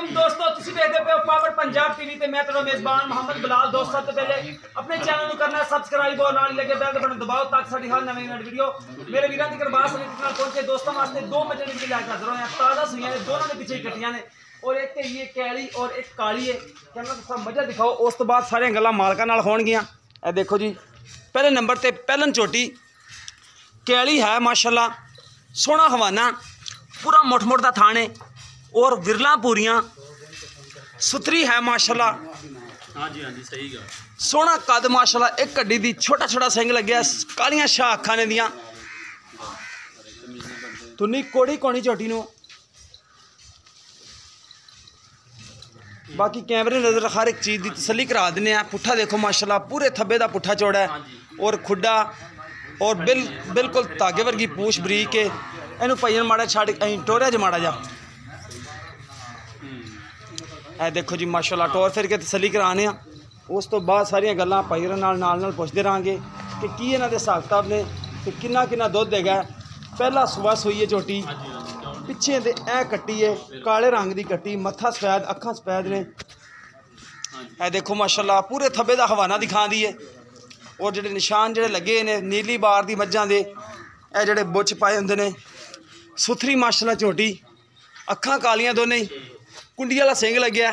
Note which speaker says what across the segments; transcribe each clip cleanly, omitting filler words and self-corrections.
Speaker 1: वालेकुम दोस्तों, तुसी देखदे पे पावर पंजाब टीवी ते मैं तेरा मेजबान मोहम्मद बिलाल। दोस्त सब तो पहले अपने चैनल को करना सब्सक्राइब और नाल लगे बेल बटन दबाओ ताकि साडी हर नवी वीडियो मेरे वीरां दी करबास सभी तक पहुंचे। दोस्तों वास्ते दो मजे वीडियो लेकर हाजिर होए हैं। ताजा सुइयां ने दोनों ने पीछे कटियां ने और एक ये कैली और एक काली है। कहना तुसा मजा दिखाओ, उस तो बाद सारियां गल्लां मालकां नाल होणगियां। ए देखो जी, पहले नंबर ते पहलन चोटी कैली है माशाल्लाह, सोहना हवाना, पूरा मुठ मुठ दा थाने और विरला पूरियां सुथरी है माशाल्लाह।
Speaker 2: हाँ जी सही गल।
Speaker 1: सोहना कद माशाल्लाह, एक कड्डी दी छोटा छोटा सिंग लग्या, कालियां शाह अखां ने दियां, तुन्नी कोड़ी कोनी झोटी नूं। बाकी कैमरे नज़र हर एक चीज़ की तसली करा देने हैं। पुट्ठा देखो माशाल्लाह, पूरे थब्बे का पुट्ठा चौड़ा है और खुड्डा और बिल्कुल धागे वर्गी पूछ बरीक है। इनू भाईन माड़ा छड़ टोरिया च माड़ा जा। ए देखो जी माशाल्लाह, टोर फिर के तसली कराने। उस तो बाद सारियां गल्लां भाईन नाल पुछदे रहांगे कि की इन्हां दे हिसाब किताब ने ते किन्ना किन्ना दुध देगा। पहला सुबह सोई है झोटी, पिछे ते ए कट्टी है काले रंग की कट्टी, मत्था सफैद, अखां सफैद ने। ए देखो माशाल्लाह, पूरे थब्बे का हवाना दिखा दी है और जेडे निशान जेडे लगे ने नीली बार दी मज्जां दे, ए जेडे बुच पाए हुंदे ने। सुथरी माशाल्लाह झोटी, अखां कालियां दोने, कुंडी वाला सिंग लग्या,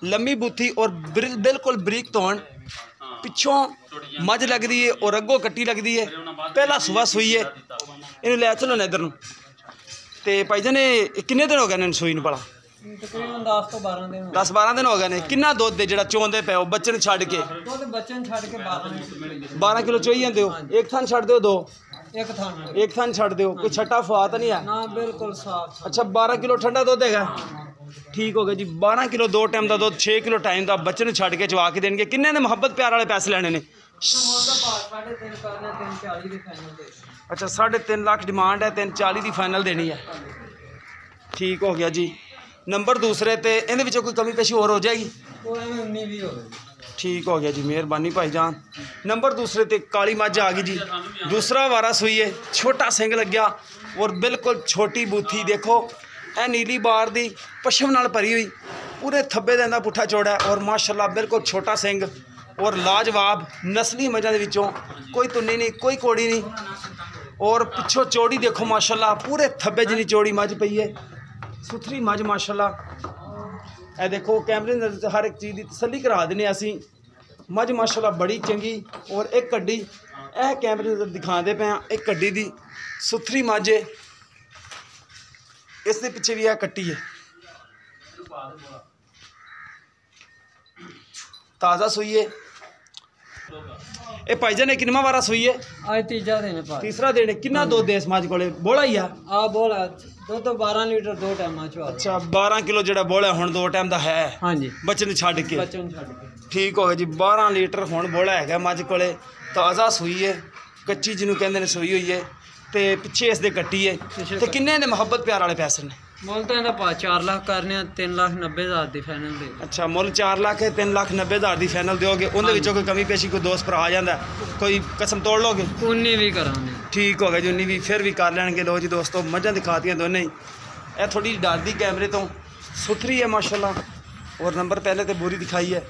Speaker 1: लम्मी बूथी और बिल्कुल बरीक तोन। पिछों मझ लगती है और अगों कट्टी लगती है। पहला सुबह सुई है। इन्हें लै चलो ना इधर। तो भाई जान किन्ने दिन हो गए इन्हें सूई भला?
Speaker 3: तकरीबन 10 तो 12 दिन
Speaker 1: 10-12 दिन हो गए ने। किन्ना दुध दे जेड़ा चोंदे पे बच्चे छड़ के?
Speaker 3: बच्चन छड़ के
Speaker 1: 12 किलो चोई जाते हो। एक थान छड़ दो, दो एक थान छड़ दो, कोई छट्टा फुआ तो नहीं है
Speaker 3: ना? बिल्कुल साफ।
Speaker 1: अच्छा, 12 किलो ठंडा दुध है। ठीक हो गया जी। 12 किलो 2 टाइम का दुध, 6 किलो टाइम का बच्चे ने छड़ के चवा के देंगे। किन्ने ने मुहब्बत प्यार वाले पैसे लेने ने? अच्छा, 3.5 लाख डिमांड है, 340 की फाइनल देनी है। ठीक हो गया जी। नंबर दूसरे ते इहदे विचों कोई कमी पेशी और हो जाएगी? ठीक हो गया जी, मेहरबानी भाईजान। नंबर दूसरे ते काली मझ आ गई जी, दूसरा वारा सुई है, छोटा सिंग लग्या और बिल्कुल छोटी बूथी। देखो ए नीली बार दी पशम नाल भरी हुई, पूरे थब्बे दा पुट्ठा चौड़ा है और माशाल्लाह बिल्कुल छोटा सिंग और लाजवाब नस्ली मझां दे विचों कोई तुन्नी नहीं, कोई कोड़ी नहीं। और पिछों चौड़ी देखो माशाल्लाह, पूरे थब्बे जिन्नी चौड़ी मझ पई है, सुथरी मझ माशाल्लाह। ए देखो कैमरे नज़र हर एक चीज़ की तसली करा देने असीं। मझ माशाल्लाह बड़ी चंगी और एक कड्डी ए कैमरे नज़र दिखाते पे हैं, एक कड्डी दी सुथरी मझ है। इस दे पिछे भी कट्टी है, ताज़ा सुई है। ये भाईजान ने किन्ना वारा सुई है?
Speaker 3: आज तीजा दिन है,
Speaker 1: तीसरा दिन है। किन्ना दुध है इस मझ कोले? बोला ही है?
Speaker 3: बोला दुध 12 लीटर 2 टाइम।
Speaker 1: अच्छा, 12 किलो जो बोला हुण 2 टाइम का है।
Speaker 3: हाँ जी,
Speaker 1: बच्चे ने छड़ के।
Speaker 3: बच्चन छड़ के।
Speaker 1: ठीक हो गया जी। 12 लीटर हुण बोला है मझ कोले, ताज़ा सुई है, कच्ची जिन्हों कहते हैं सुई हुई है। तो पिछे इस दे कट्टी है। तो किन्ने ने मुहब्बत प्यार वाले पैसे ने?
Speaker 3: मुल तो इहदा 4 लाख करने, 3,90,000 की फाइनल दे।
Speaker 1: अच्छा, मुल 4 लाख है, 3,90,000 की फाइनल दोगे। उनके विचों कोई कमी पेशी, कोई दोस्त भरा आ जाता है, कोई कसम तोड़ लोगे?
Speaker 3: उन्नी भी करांगे।
Speaker 1: ठीक हो गया जी, उन्नी भी फिर भी कर लैणगे। लो जी दोस्तों, मझां दिखातियां दोनों ही। यह थोड़ी डरदी कैमरे तो, सुथरी है माशाल्लाह और नंबर पहले तो बुरी दिखाई है।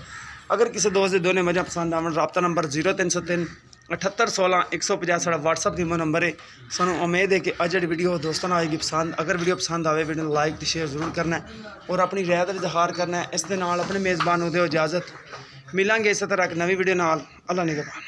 Speaker 1: अगर किसी दोस्त के दोनों मझां पसंद आवन, रबता नंबर 0303 78 16 150 साढ़ा व्हाट्सअप की नंबर है। सानू उम्मीद है कि अज जी वीडियो दोस्तों को आएगी पसंद। अगर वीडियो पसंद आए, वीडियो लाइक तो शेयर जरूर करना है और अपनी राय का इजहार करना है। इस दे नाल अपने मेज़बान को दो इजाज़त। मिलांगे इस तरह एक नवी वीडियो नाल। अल्लाह निगहबान।